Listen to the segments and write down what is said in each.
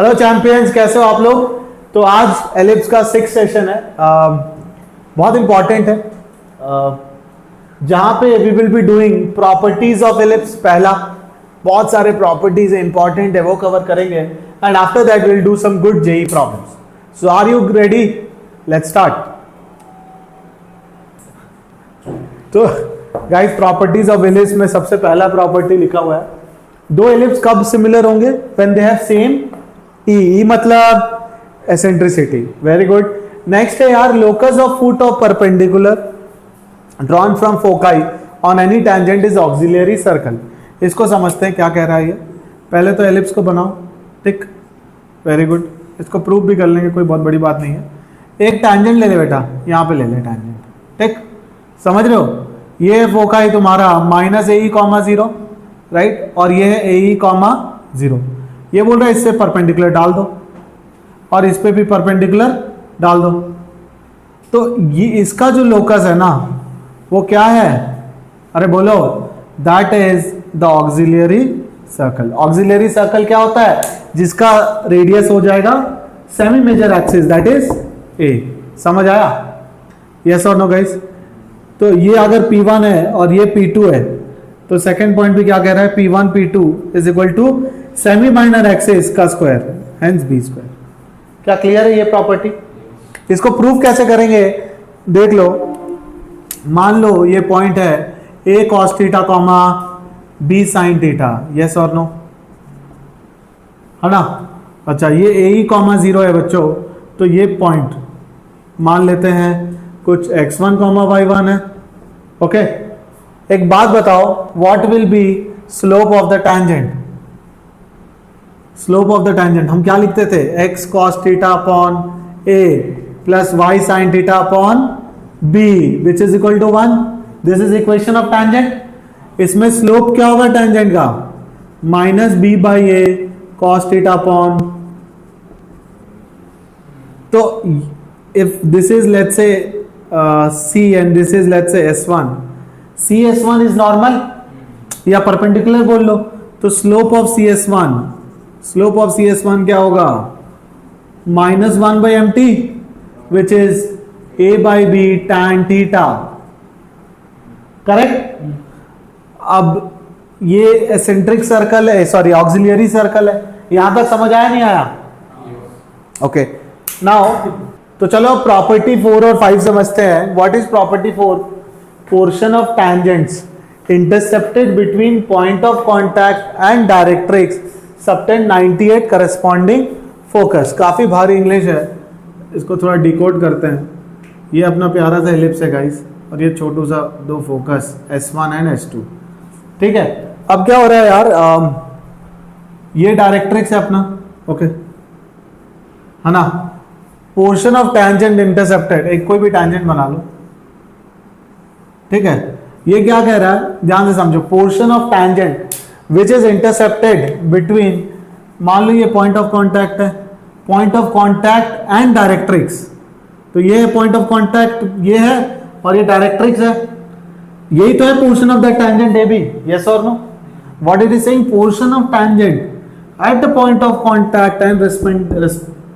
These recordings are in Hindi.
हेलो चैंपियंस, कैसे हो आप लोग? तो आज एलिप्स का 6 सेशन है, बहुत इंपॉर्टेंट है, जहां पे we will be doing properties of ellipse. पहला बहुत सारे प्रॉपर्टीज इंपॉर्टेंट है, वो कवर करेंगे and after that will do some good JEE problems. So are you ready? Let's start. तो गाइस, प्रॉपर्टीज ऑफ एलिप्स में सबसे पहला प्रॉपर्टी लिखा हुआ है, दो एलिप्स कब सिमिलर होंगे? व्हेन दे हैव सेम ई मतलब एसेंट्रिसिटी। Very good. नेक्स्ट है यार, locus of foot of perpendicular drawn from foci on any tangent is auxiliary circle. इसको समझते हैं क्या कह रहा है ये। पहले तो एलिप्स को बनाओ, ठीक, वेरी गुड। इसको प्रूव भी कर लेंगे, कोई बहुत बड़ी बात नहीं है। एक टैंजेंट ले ले बेटा, यहाँ पे ले ले टैंजेंट, ठीक, समझ रहे हो? ये फोकाई तुम्हारा माइनस ए कॉमा 0, राइट, और ये है ए कॉमा 0। ये बोल रहा है इससे परपेंडिकुलर डाल दो और इस पे भी परपेंडिकुलर डाल दो। तो ये इसका जो लोकस है ना, वो क्या है? अरे बोलो, that is the auxiliary circle. Auxiliary circle क्या होता है? जिसका रेडियस हो जाएगा semi major axis, that is a. समझ आया? यस और नो गाइस? तो ये अगर P1 है और ये P2 है, तो सेकेंड पॉइंट भी क्या कह रहा है? P1 P2 is equal to semi minor axis का स्क्वायर, हेंस बी स्क्वायर। क्या क्लियर है ये प्रॉपर्टी? इसको प्रूव कैसे करेंगे देख लो। मान लो ये पॉइंट है a cos theta comma b sin theta, yes और नो, है ना? अच्छा, ये a कॉमा 0 है बच्चों, तो ये पॉइंट मान लेते हैं कुछ x1 कॉमा y1 है। ओके, एक बात बताओ, what will be slope of the tangent? Slope of the tangent हम क्या लिखते थे? x cos theta upon a plus y sin theta upon b which is equal to 1। This is equation of tangent. इसमें स्लोप क्या होगा टैंजेंट का? Minus b by a cos theta upon. तो if this is let's say c and this is let's say s1, cs1 is normal या परपेंडिकुलर बोल लो, तो स्लोप ऑफ cs1 क्या होगा? Minus 1 by mt which is a by b tan theta, correct? अब ये एसेंट्रिक सर्कल है, सॉरी ऑक्सिलरी सर्कल है। यहां तक समझ आया नहीं आया? ओके, नाउ तो चलो प्रॉपर्टी 4 और 5 समझते हैं। What is property 4? Portion of tangents intercepted between point of contact and directrix subtend 98 corresponding focus. काफी भारी इंग्लिश है, इसको थोड़ा डिकोड करते हैं। ये अपना प्यारा सा एलिप्स है गाइस, और ये छोटू सा दो फोकस S1 एंड S2, ठीक है? अब क्या हो रहा है यार, ये डायरेक्ट्रिक्स है अपना, ओके, है ना? पोर्शन ऑफ टैंजेंट इंटरसेप्टेड, एक कोई भी टैंजेंट बना लो, ठीक है? ये क्या कह रहा है, ध्यान से समझो। Portion of tangent which is intercepted between, मान लो ये पॉइंट ऑफ कांटेक्ट है, point of contact and directrix. तो ये है पॉइंट ऑफ कांटेक्ट, ये है, और ये डायरेक्ट्रिक्स है। यही तो है portion of that tangent A B, yes और नो? What it is saying? Portion of tangent at the point of contact and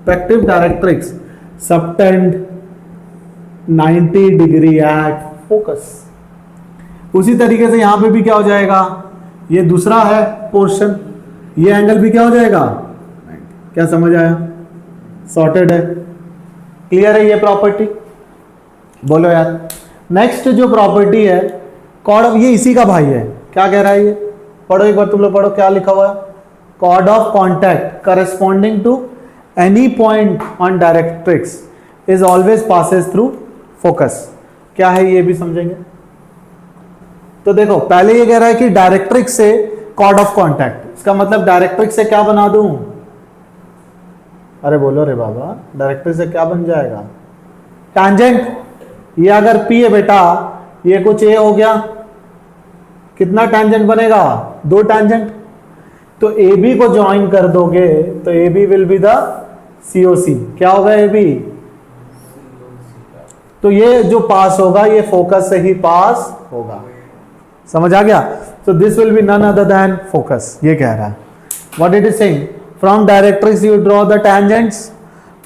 respective directrix subtend 90 degree at focus. उसी तरीके से यहां पे भी क्या हो जाएगा? ये दूसरा है पोर्शन, ये एंगल भी क्या हो जाएगा? क्या समझ आया? सॉर्टेड है, क्लियर है ये प्रॉपर्टी? बोलो यार। नेक्स्ट जो प्रॉपर्टी है कॉर्ड ऑफ, ये इसी का भाई है। क्या कह रहा है ये? पढ़ो एक बार, तुम लोग पढ़ो, क्या लिखा हुआ है? Chord of contact corresponding to any point on directrix is always passes through focus। क्या है ये भी समझेंगे। तो देखो, पहले ये कह रहा है कि डायरेक्ट्रिक्स से कॉर्ड ऑफ कांटेक्ट, इसका मतलब डायरेक्ट्रिक्स से क्या बना दूं? अरे बोलो रे बाबा, डायरेक्ट्रिक्स से क्या बन जाएगा? टैंजेंट। ये अगर P है बेटा, ये कुछ A हो गया, कितना टैंजेंट बनेगा? 2 टैंजेंट। तो AB को ज्वाइन कर दोगे तो AB will be the COC। क्या होगा AB? तो ये जो पास होगा ये फोकस से ही पास होगा। समझ आ गया? So this will be none other than focus। ये कह रहा है। What it is saying? From directrix you draw the tangents,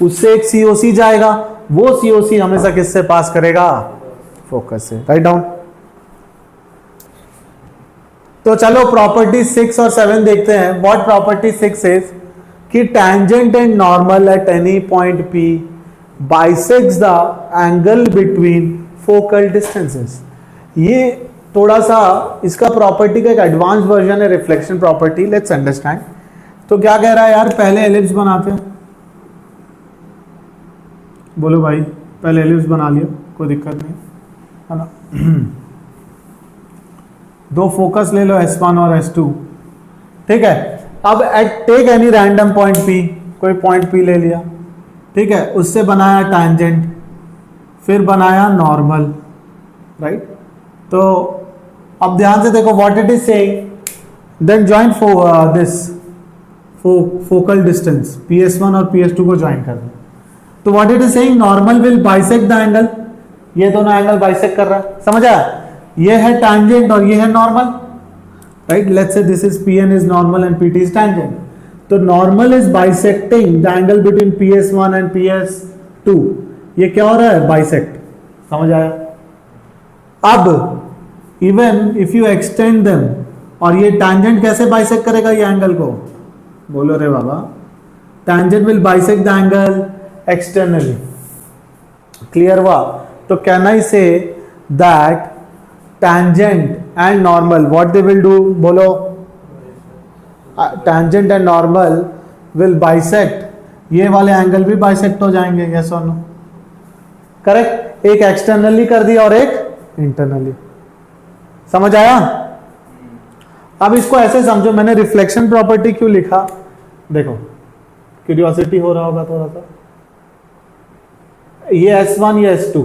उससे एक सीओसी जाएगा, वो सीओसी हमेशा किससे पास करेगा? फोकस से। Write down. तो चलो प्रॉपर्टी 6 और 7 देखते हैं। व्हाट प्रॉपर्टी 6 इज कि tangent and normal at any point P bisects the angle between focal distances। ये थोड़ा सा इसका प्रॉपर्टी का एक एडवांस वर्जन है, रिफ्लेक्शन प्रॉपर्टी। Let's understand. तो क्या कह रहा है यार, पहले एलिप्स बनाते हैं। बोलो भाई, पहले एलिप्स बना लिया, कोई दिक्कत नहीं है ना। दो फोकस ले लो S1 और S2, ठीक है। अब at take any random point P, कोई पॉइंट P ले लिया, ठीक है, उससे बनाया टैंजेंट, फिर बनाया नॉर्मल, राइट। तो अब ध्यान से देखो what it is saying, then join this focal distance PS1 और PS2 को ज्वाइन कर दो। तो what it is saying, normal will bisect the angle, ये दोनों एंगल बाइसेक्ट कर रहा है, समझ आया? ये है टैंजेंट और ये है normal, right. Let's say this is PN is normal and PT is tangent। तो normal is bisecting the angle between PS1 and PS2। ये क्या हो रहा है? बाइसेक्ट, समझ आया? अब even if you extend them, और ये टैंजेंट कैसे बाइसेक्ट करेगा ये एंगल को? बोलो रे बाबा, tangent will bisect the angle externally. Clear हुआ? तो can I say that tangent and normal what they will do? बोलो, tangent and normal will bisect, ये वाले एंगल भी बाइसेक्ट हो जाएंगे, यस और नो? करेक्ट। एक एक्सटर्नली कर दिया और एक इंटरनली, समझ आया? अब इसको ऐसे समझो, मैंने रिफ्लेक्शन प्रॉपर्टी क्यों लिखा, देखो क्यूरियोसिटी हो रहा होगा थोड़ा सा। ये S1 ये S2,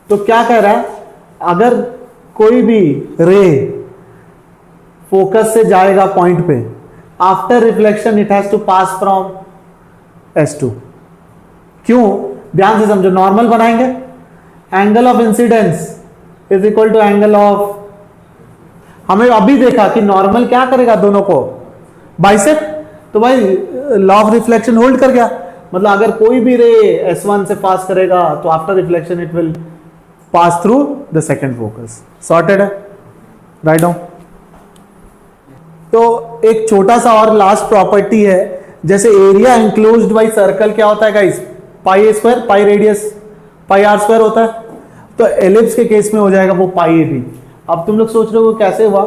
तो क्या कह रहा है, अगर कोई भी रे फोकस से जाएगा पॉइंट पे, after reflection it has to pass from S2। क्यों? ध्यान से समझो, नॉर्मल बनाएंगे, angle of incidence is equal to angle of, हमें अभी देखा कि नॉर्मल क्या करेगा, दोनों को बाइसेक्ट। तो भाई लॉ ऑफ रिफ्लेक्शन होल्ड कर गया, मतलब अगर कोई भी रे S1 से पास करेगा तो after reflection it will pass through the second focus। sorted है? Write down. तो एक छोटा सा और लास्ट प्रॉपर्टी है, जैसे एरिया एंक्लोज्ड बाय सर्कल क्या होता है guys? Pi square, pi radius, pi r square होता है। तो एलिप्स के केस में हो जाएगा वो पाई AB। अब तुम लोग सोच रहे हो कैसे हुआ,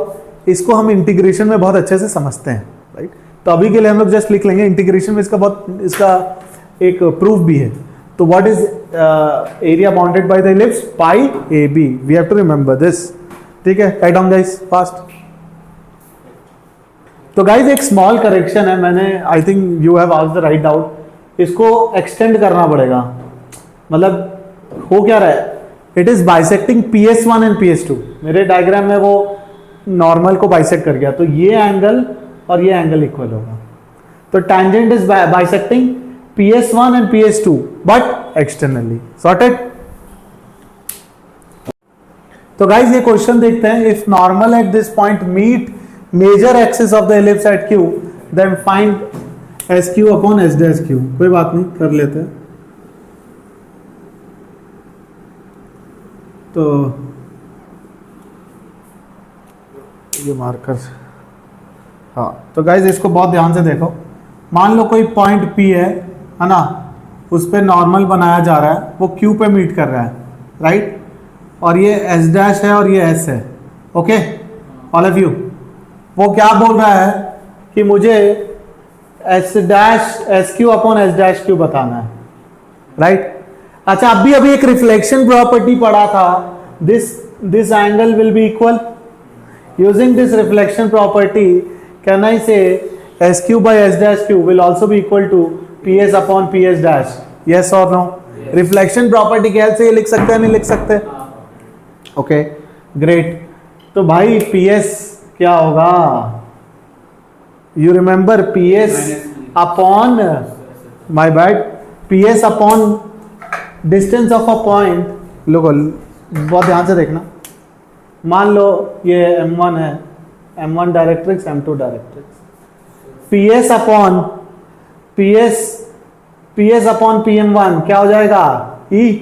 इसको हम इंटीग्रेशन में बहुत अच्छे से समझते हैं, राइट। तो अभी के लिए हम लोग जस्ट लिख लेंगे, इंटीग्रेशन में इसका एक प्रूफ भी है। तो what is area bounded by the ellipse? Pi AB। We have to remember this। ठीक है, write down guys fast। तो guys एक small correction है, मैंने I think you have asked the right doubt, इसको extend करना पड़ेगा। मतलब हो क्या रहा है, it is bisecting PS1 and PS2। मेरे डायग्राम में वो नॉर्मल को बाइसेक्ट कर गया, तो ये एंगल और ये एंगल इक्वल होगा। तो tangent is bisecting PS1 and PS2 but externally। sorted? तो guys ये क्वेश्चन देखते हैं, if normal at this point meet major axis of the ellipse at Q then find SQ upon S dash Q। कोई बात नहीं, कर लेते हैं। तो ये मार्कर, हाँ। तो गाइज इसको बहुत ध्यान से देखो, मान लो कोई पॉइंट P है ना, उस पर नॉर्मल बनाया जा रहा है, वो Q पे मीट कर रहा है, राइट। और ये S डैश है और ये S है, ओके ऑल ऑफ यू। वो क्या बोल रहा है कि मुझे S dash SQ upon S dash Q बताना है, राइट। अच्छा, अभी एक रिफ्लेक्शन प्रॉपर्टी पढ़ा था, this angle will be equal, using this reflection property can I से SQ by S dash Q will also be equal to PS upon PS dash। yes or no? Reflection property क्या से लिख सकते हैं, नहीं लिख सकते? Okay great. तो भाई PS क्या होगा, you remember PS upon, my bad, PS upon distance of a point. लोगों बहुत ध्यान से देखना, मान लो ये M1 है, M1 directrix, M2 directrix, PS upon PS upon PM1 क्या हो जाएगा? E,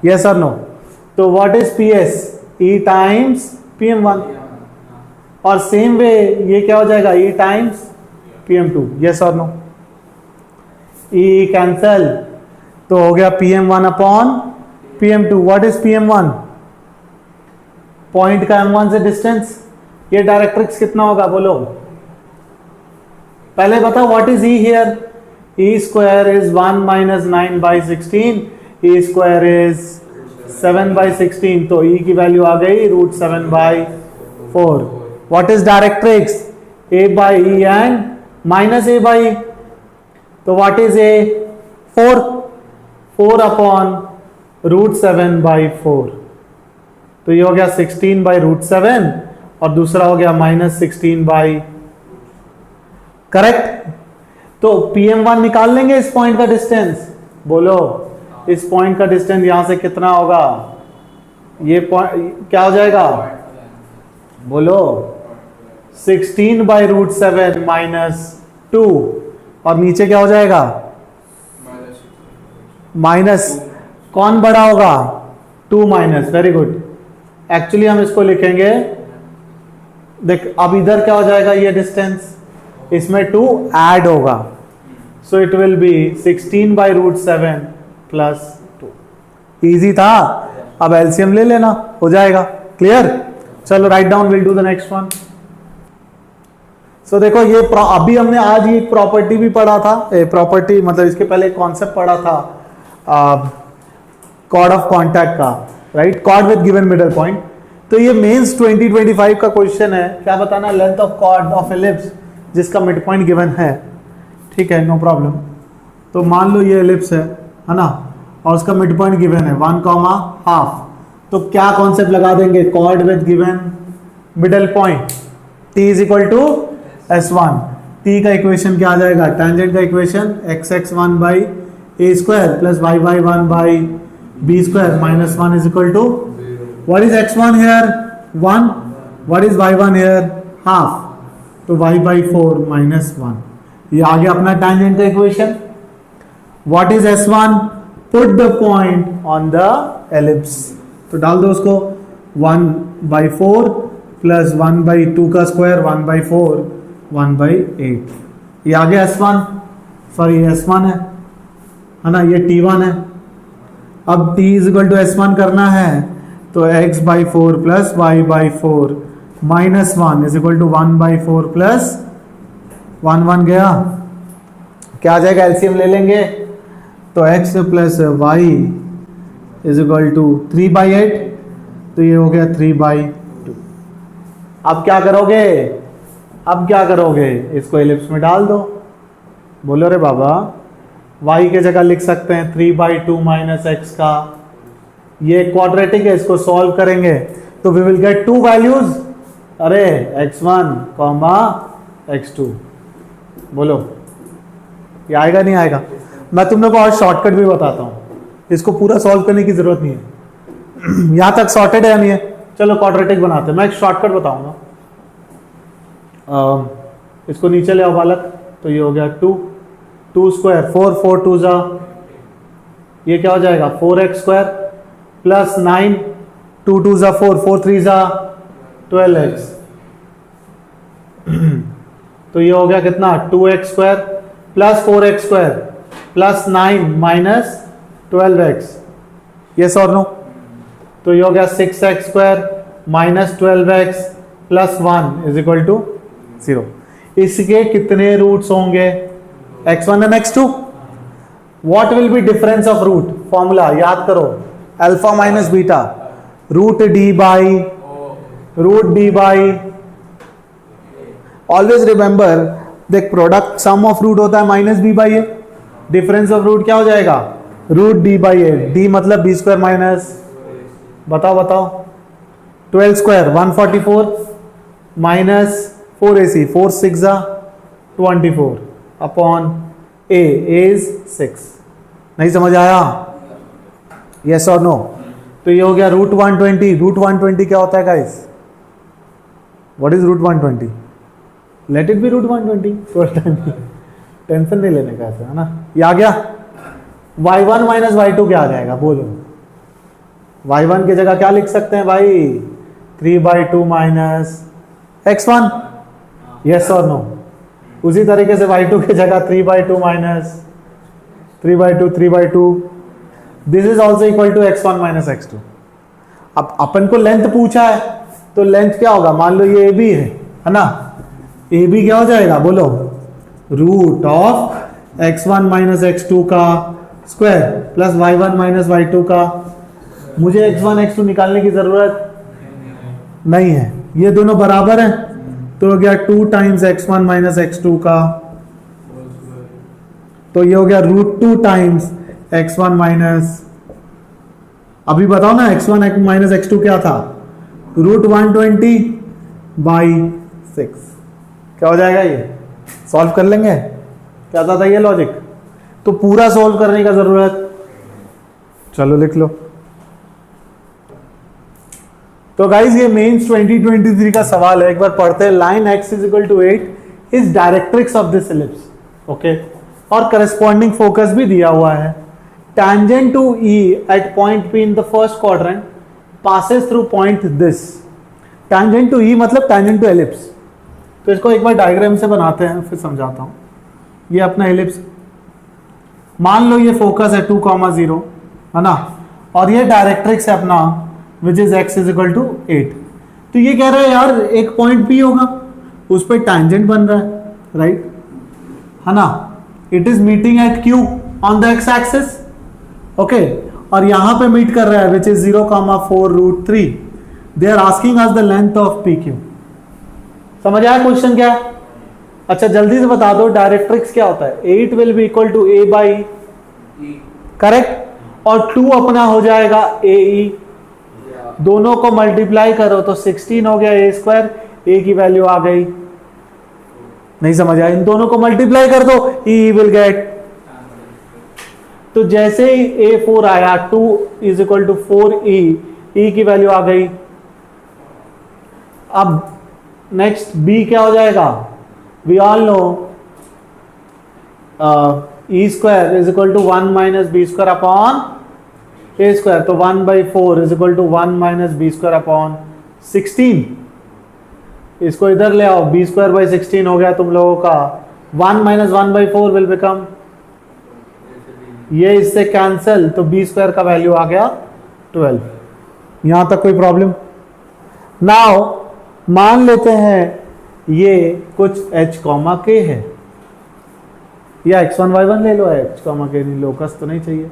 यस और नो? तो what is PS? E times PM1। और सेम वे ये क्या हो जाएगा? E टाइम्स PM2, यस और नो? E कैंसल, तो हो गया PM1 upon PM2। What is PM1? Point का M1 से डिस्टेंस। ये डायरेक्ट्रिक्स कितना होगा बोलो? पहले बताओ what is E here? E square is 1 minus 9/16, E square is 7/16, तो E की वैल्यू आ गई √7/4। What is directrix? A/E and minus A/E, तो व्हाट इज A? 4 अपॉन √7/4, तो ये हो गया 16/√7 और दूसरा हो गया -16/, करेक्ट? तो PM1 निकाल लेंगे इस पॉइंट का डिस्टेंस। बोलो इस पॉइंट का डिस्टेंस यहां से कितना होगा? ये पॉइंट क्या हो जाएगा? बोलो 16/√7 -2, और नीचे क्या हो जाएगा? माइनस, कौन बड़ा होगा? 2 माइनस, वेरी गुड। एक्चुअली हम इसको लिखेंगे, देख अब इधर क्या हो जाएगा? ये डिस्टेंस, इसमें 2 ऐड होगा, so it will be 16/√7 +2। Easy था, अब एलसीएम ले लेना, हो जाएगा। क्लियर? चलो right down, will do the next one. So देखो ये अभी हमने आज ये प्रॉपर्टी भी पढ़ा था, प्रॉपर्टी मतलब इसके पहले कॉन्सेप्ट पढ़ा था कॉर्ड ऑफ कॉन्टैक्ट का, right? Chord with given middle point. तो ये मेंस 2025 का क्वेश्चन है, क्या बताना? Length of chord of ellipse जिसका मिड पॉइंट गिवन है, ठीक है, नो प्रॉब्लम। तो मान लो ये एलिप्स है ना, और उसका मिड पॉइंट गिवन है 1,5, तो क्या कॉन्सेप्ट लगा देंगे? Chord with given middle point, t is equal to S1। t का इक्वेशन क्या आ जाएगा? टेंजेंट का equation x(1/a² plus y(1/b²) -1 is equal to, what is x1 here? 1, what is y1 here? Half, तो y/4 -1। ये आ गया अपना टेंजेंट का equation. What is S1? Put the point on the ellipse, तो डाल दो उसको 1/4 प्लस 1/2 का स्क्वायर 1/4 1/8। ये आ गया S1, सॉरी S1 है ना, ये T1 है। अब t is equal to S1 करना है, तो x/4 plus y/4 -1 is equal to 1/4 plus 1 गया, क्या आ जाएगा? एलसीएम ले लेंगे, तो x plus y is equal to 3/8, तो ये हो गया 3/2। अब क्या करोगे? अब क्या करोगे? इसको एलिप्स में डाल दो। बोलो रे बाबा, y के जगह लिख सकते हैं 3/2 माइनस x का, ये क्वाड्रेटिक है, इसको सॉल्व करेंगे तो वी विल गेट 2 वैल्यूज, अरे x1, x2। बोलो ये आएगा नहीं आएगा? मैं तुम लोग को और शॉर्टकट भी बताता हूं, इसको पूरा सॉल्व करने की जरूरत नहीं है। यहां तक सॉर्टेड है या नहीं है? चलो क्वाड्रेटिक बनाते हैं, मैं एक शॉर्टकट बताऊंगा। इसको नीचे ले आओ बालक, तो ये हो गया 2 स्क्वायर 4 2 जा, ये क्या हो जाएगा? 4x² प्लस 9 2 2 जा 4 3 जा 12x, तो ये हो गया कितना? 2x² plus 4x² plus 9 minus 12x, yes और नो? तो ये हो गया 6x² minus 12x plus 1 is equal to 0। इसके कितने रूट्स होंगे? x1 and x2। What will be difference of root? Formula याद करो, alpha minus beta root D by always remember, देख प्रोडक्ट सम ऑफ रूट होता है minus b by a, difference of root क्या हो जाएगा? Root D by A, D मतलब बी स्क्वायर माइनस, बताओ 12 square 144 minus 4ac 4 6 24 upon a is 6। नहीं समझ आया? यस और नो? तो ये हो गया रूट 120। रूट 120 क्या होता है guys? What is root 120? Let it be root 120 tension नहीं लेने का ऐसे, है ना। ये आ गया y1 माइनस y2 क्या आ जाएगा बोलो। y1 की जगह क्या लिख सकते हैं भाई, 3/2 माइनस x1, यस और नो। उसी तरीके से y2 की जगह 3/2 minus 3/2 this is also equal to x1 minus x2। अब अपन को लेंथ पूछा है तो लेंथ क्या होगा, मान लो ये AB है ना, AB क्या हो जाएगा बोलो, root of x1 minus x2 का square plus y1 minus y2 का। मुझे x1 x2 निकालने की जरूरत नहीं है, ये दोनों बराबर हैं, तो हो गया 2 टाइम्स x1 माइनस x2 का, तो ये हो गया √2 टाइम्स x1 माइनस, अभी बताओ ना x1 माइनस x2 क्या था, √120/6। क्या हो जाएगा, ये सॉल्व कर लेंगे, क्या था ये लॉजिक। तो पूरा सॉल्व करने का जरूरत, चलो लिख लो। तो गाइज ये मेंस 2023 का सवाल है, एक बार पढ़ते हैं। Line x = 8 is directrix of this ellipse, okay, और करस्पॉन्डिंग फोकस भी दिया हुआ है। Tangent to E at point P in the first quadrant passes through point this. Tangent to E मतलब tangent to ellipse। तो इसको एक बार डायग्राम से बनाते हैं फिर समझाता हूं। ये अपना एलिप्स, मान लो ये फोकस है 2,0 है ना, और ये डायरेक्ट्रिक्स है अपना विच इज x = 8। तो ये कह रहा है यार एक पॉइंट P होगा, उस पर टैंजेंट बन रहा है, राइट, है ना। It is meeting at Q on the x axis, okay, और यहां पे मीट कर रहा है which is 0,4√3। They are asking us the length of PQ। समझ आया क्वेश्चन क्या है? अच्छा जल्दी से बता दो डायरेक्ट्रिक्स क्या होता है। 8 will be equal to A/E, correct, और 2 अपना हो जाएगा AE। दोनों को मल्टीप्लाई करो तो 16 हो गया A², A की वैल्यू आ गई, नहीं समझ आया, इन दोनों को मल्टीप्लाई कर दो, E विल गेट। तो जैसे ही A4 आया 2 = 4E, E की वैल्यू आ गई। अब नेक्स्ट B क्या हो जाएगा, we all know E² = 1 minus B² upon A², तो 1/4 = 1 माइनस B² अपॉन 16। इसको इधर ले आओ, B²/16 हो गया तुम लोगों का, 1 माइनस 1/4 विल बिकम, ये इससे कैंसिल, तो B² का वैल्यू आ गया 12। यहां तक कोई प्रॉब्लम? नाउ मान लेते हैं ये कुछ h, k है, या x1 y1 ले लो, h, k नहीं, लोकस तो नहीं चाहिए।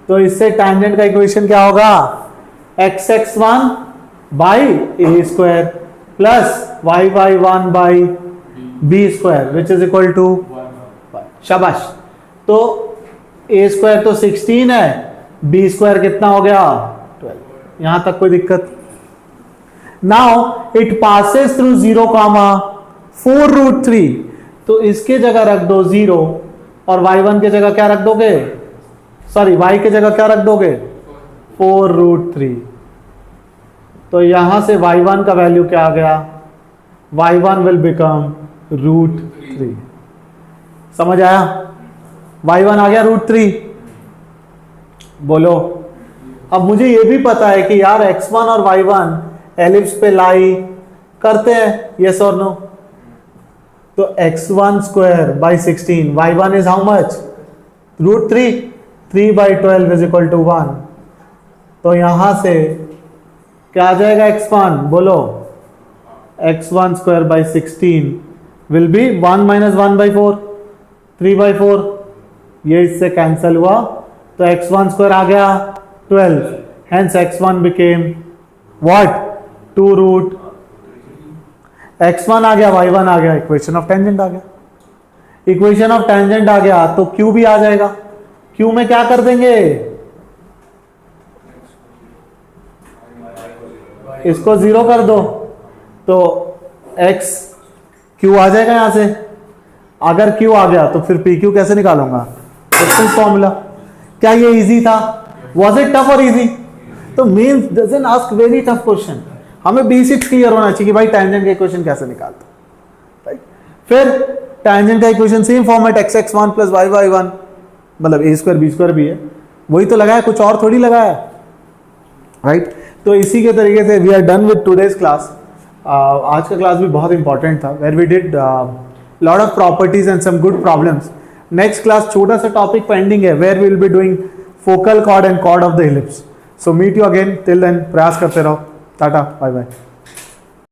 तो इससे टैंजेंट का इक्वेशन क्या होगा, x(x1/a² plus y(y1/b²) which is equal to, शाबाश। तो a² तो 16 है, b² कितना हो गया 12। यहां तक कोई दिक्कत? नाउ इट पासेस थ्रू 0,4√3, तो इसके जगह रख दो 0 और y1 के जगह क्या रख दोगे, सॉरी y के जगह क्या रख दोगे 4√3। तो यहां से y1 का वैल्यू क्या आ गया, y1 विल बिकम √3। समझ आया, y1 आ गया √3। बोलो, अब मुझे ये भी पता है कि यार x1 और y1 एलिप्स पे लाई करते हैं, यस और नो। तो x1²/16, y1 इज how much, √3, 3/12 is equal to 1। तो यहां से क्या आ जाएगा x1, बोलो, x1²/16 विल बी 1 माइनस 1/4, 3/4, ये इससे कैंसल हुआ, तो x1² आ गया 12, hence x1 became what, 2√, x1 आ गया, y1 आ गया, इक्वेशन ऑफ टेंजेंट आ गया। इक्वेशन ऑफ टेंजेंट आ गया तो Q भी आ जाएगा। Q में क्या कर देंगे, इसको 0 कर दो, तो x Q आ जाएगा यहां से। अगर Q आ गया तो फिर PQ कैसे निकालूंगा, फॉर्मूला। क्या ये इजी था, वॉज इट टफ और इजी? तो means doesn't ask very tough question, हमें बेसिक्स क्लियर होना चाहिए कि भाई टेंजेंट के क्वेश्चन कैसे निकालते, राइट। फिर टेंजेंट का equation same format x(x1 + y(y1), मतलब a² b² भी है, वही तो लगाया, कुछ और थोड़ी लगाया, राइट। तो इसी के तरीके से we are done with today's class. आज का क्लास भी बहुत इंपॉर्टेंट था, where we did lot of properties and some good problems. Next class छोटा सा टॉपिक पेंडिंग है, where will be doing focal chord and chord of the ellipse. So meet you again, till then प्रयास करते रहो, टाटा बाय बाय।